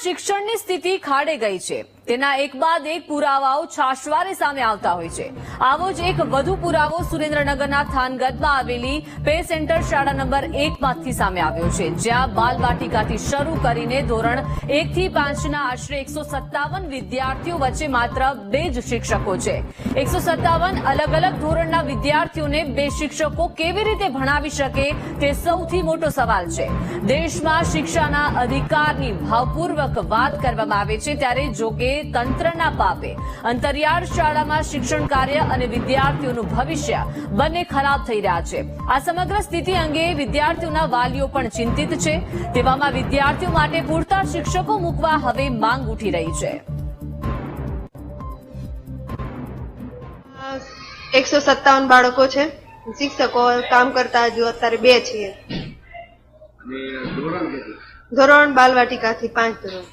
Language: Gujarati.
શિક્ષણની સ્થિતિ ખાડે ગઈ છે તેના એક બાદ એક પુરાવાઓ છાશવારે સામે આવતા હોય છે। આવો જ એક વધુ પુરાવો સુરેન્દ્રનગરના થાનગઢમાં આવેલી પે સેન્ટર શાળા નંબર 1 માંથી સામે આવ્યો છે, જ્યાં બાલવાટિકાથી શરૂ કરીને ધોરણ 1 થી 5ના આશરે 157 વિદ્યાર્થીઓ વચ્ચે માત્ર 2 જ શિક્ષકો છે। 157 અલગ અલગ ધોરણના વિદ્યાર્થીઓને 2 શિક્ષકો કેવી રીતે ભણાવી શકે તે સૌથી મોટો સવાલ છે। દેશમાં શિક્ષાના અધિકારની ભાવપૂર્વક વાત કરવામાં આવે છે, ત્યારે જોકે તંત્રના પાપે અંતરિયાળ શાળામાં શિક્ષણ કાર્ય અને વિદ્યાર્થીઓનું ભવિષ્ય બંને ખરાબ થઈ રહ્યા છે। આ સમગ્ર સ્થિતિ અંગે વિદ્યાર્થીઓના વાલીઓ પણ ચિંતિત છે। તેવામાં વિદ્યાર્થીઓ માટે પૂરતા શિક્ષકો મૂકવા હવે માંગ ઉઠી રહી છે। 157 બાળકો છે, શિક્ષકો કામ કરતા હજુ અત્યારે 2 છીએ। ધોરણ બાલવાટિકાથી 5 ધોરણ।